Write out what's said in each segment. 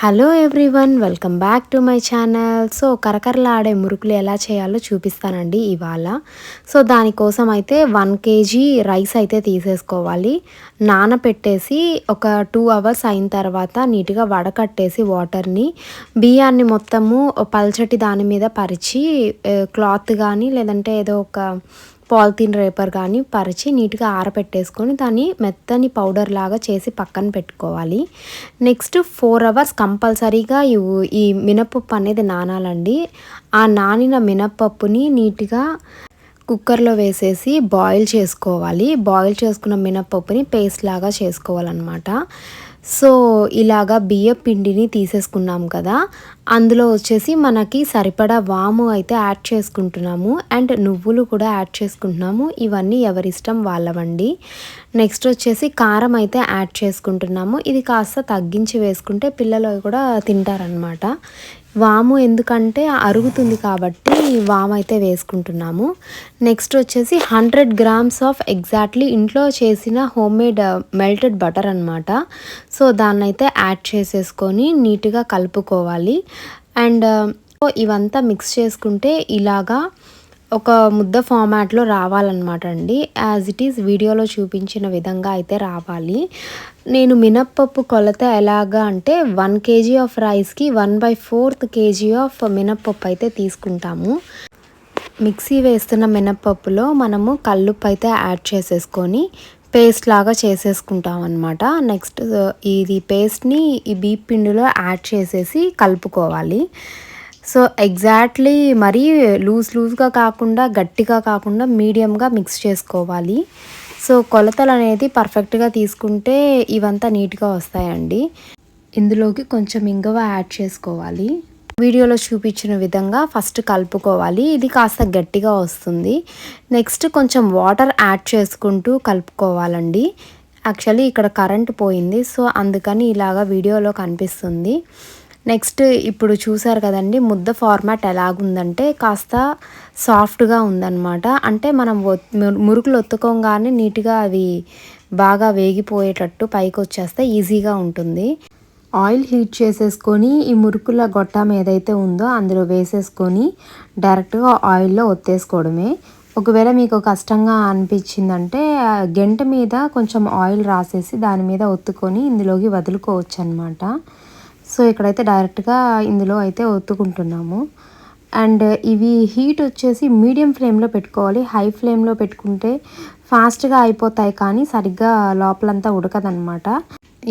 Hello everyone, welcome back to my channel. So కరకరలాడే మురుకులు ఎలా చేయాలో చూపిస్తానండి ఇవాళ. సో దానికోసం అయితే 1 కేజీ రైస్ అయితే తీసేసుకోవాలి. నానపెట్టేసి ఒక 2 అవర్స్ అయిన తర్వాత నీట్గా వడకట్టేసి వాటర్ని, బియ్యాన్ని మొత్తము పల్చటి దాని మీద పరిచి క్లాత్ కానీ లేదంటే ఏదో ఒక పాలిథీన్ రేపర్ కానీ పరిచి నీట్గా ఆరబెట్టేసుకొని దాన్ని మెత్తని పౌడర్ లాగా చేసి పక్కన పెట్టుకోవాలి. నెక్స్ట్ 4 అవర్స్ కంపల్సరీగా ఈ మినపప్పు అనేది నానాలండి. ఆ నానిన మినపప్పుని నీట్గా కుక్కర్లో వేసేసి బాయిల్ చేసుకోవాలి. బాయిల్ చేసుకున్న మినపప్పుని పేస్ట్ లాగా చేసుకోవాలన్నమాట. సో ఇలాగా బియ్య పిండిని తీసేసుకున్నాం కదా, అందులో వచ్చేసి మనకి సరిపడా వాము అయితే యాడ్ చేసుకుంటున్నాము అండ్ నువ్వులు కూడా యాడ్ చేసుకుంటున్నాము. ఇవన్నీ ఎవరిష్టం వాళ్ళవండి. నెక్స్ట్ వచ్చేసి కారం అయితే యాడ్ చేసుకుంటున్నాము. ఇది కాస్త తగ్గించి వేసుకుంటే పిల్లలు కూడా తింటారనమాట. వాము ఎందుకంటే అరుగుతుంది కాబట్టి వాము అయితే వేసుకుంటున్నాము. నెక్స్ట్ వచ్చేసి 100 గ్రామ్స్ ఆఫ్ ఎగ్జాక్ట్లీ ఇంట్లో చేసిన హోమ్మేడ్ మెల్టెడ్ బటర్ అనమాట. సో దాన్ని అయితే యాడ్ చేసేసుకొని నీట్గా కలుపుకోవాలి. అండ్ ఇవంతా మిక్స్ చేసుకుంటే ఇలాగా ఒక ముద్ద ఫార్మాట్లో రావాలన్నమాట అండి. యాజ్ ఇట్ ఈస్ వీడియోలో చూపించిన విధంగా అయితే రావాలి. నేను మినప్పప్పు కొలత ఎలాగా అంటే 1 కేజీ ఆఫ్ రైస్కి 1/4 కేజీ ఆఫ్ మినప్పప్పు అయితే తీసుకుంటాము. మిక్సీ వేస్తున్న మినప్పప్పులో మనము కల్లుప్పు అయితే యాడ్ చేసేసుకొని పేస్ట్ లాగా చేసేసుకుంటాం అనమాట. నెక్స్ట్ ఇది పేస్ట్ని ఈ బీప్ పిండిలో యాడ్ చేసేసి కలుపుకోవాలి. సో ఎగ్జాక్ట్లీ మరీ లూజ్గా కాకుండా గట్టిగా కాకుండా మీడియంగా మిక్స్ చేసుకోవాలి. సో కొలతలు అనేది పర్ఫెక్ట్గా తీసుకుంటే ఇవంతా నీట్గా వస్తాయండి. ఇందులోకి కొంచెం ఇంగువ యాడ్ చేసుకోవాలి. వీడియోలో చూపించిన విధంగా ఫస్ట్ కలుపుకోవాలి. ఇది కాస్త గట్టిగా వస్తుంది. నెక్స్ట్ కొంచెం వాటర్ యాడ్ చేసుకుంటూ కలుపుకోవాలండి. యాక్చువల్లీ ఇక్కడ కరెంట్ పోయింది, సో అందుకని ఇలాగా వీడియోలో కనిపిస్తుంది. నెక్స్ట్ ఇప్పుడు చూసారు కదండి, ముద్ద ఫార్మాట్ ఎలాగుందంటే కాస్త సాఫ్ట్గా ఉందన్నమాట. అంటే మనం మురుకులు ఒత్తుకోగానే నీట్గా అవి బాగా వేగిపోయేటట్టు పైకి వచ్చేస్తే ఈజీగా ఉంటుంది. ఆయిల్ హీట్ చేసేసుకొని ఈ మురుకుల గొట్టం ఏదైతే ఉందో అందులో వేసేసుకొని డైరెక్ట్గా ఆయిల్లో ఒత్తేసుకోవడమే. ఒకవేళ మీకు కష్టంగా అనిపించిందంటే గెంట మీద కొంచెం ఆయిల్ రాసేసి దాని మీద ఒత్తుకొని ఇందులోకి వదులుకోవచ్చు అనమాట. సో ఇక్కడైతే డైరెక్ట్గా ఇందులో అయితే ఒత్తుకుంటున్నాము. అండ్ ఇవి హీట్ వచ్చేసి మీడియం ఫ్లేమ్లో పెట్టుకోవాలి. హై ఫ్లేమ్లో పెట్టుకుంటే ఫాస్ట్గా అయిపోతాయి కానీ సరిగ్గా లోపలంతా ఉడకదనమాట.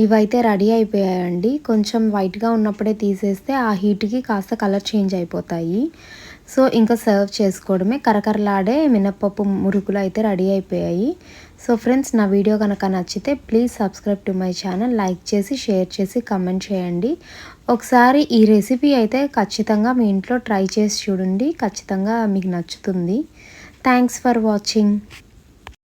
ఇవైతే రెడీ అయిపోయాయండి. కొంచెం వైట్గా ఉన్నప్పుడే తీసేస్తే ఆ హీట్కి కాస్త కలర్ చేంజ్ అయిపోతాయి. సో ఇంకా సర్వ్ చేసుకోవడమే. కరకరలాడే మినప్పప్పు మురుకులు అయితే రెడీ అయిపోయాయి. సో ఫ్రెండ్స్, నా వీడియో కనుక నచ్చితే please subscribe to my channel. Like చేసి షేర్ చేసి కమెంట్ చేయండి. ఒకసారి ఈ రెసిపీ అయితే ఖచ్చితంగా మీ ఇంట్లో ట్రై చేసి చూడండి. ఖచ్చితంగా మీకు నచ్చుతుంది. Thanks for watching.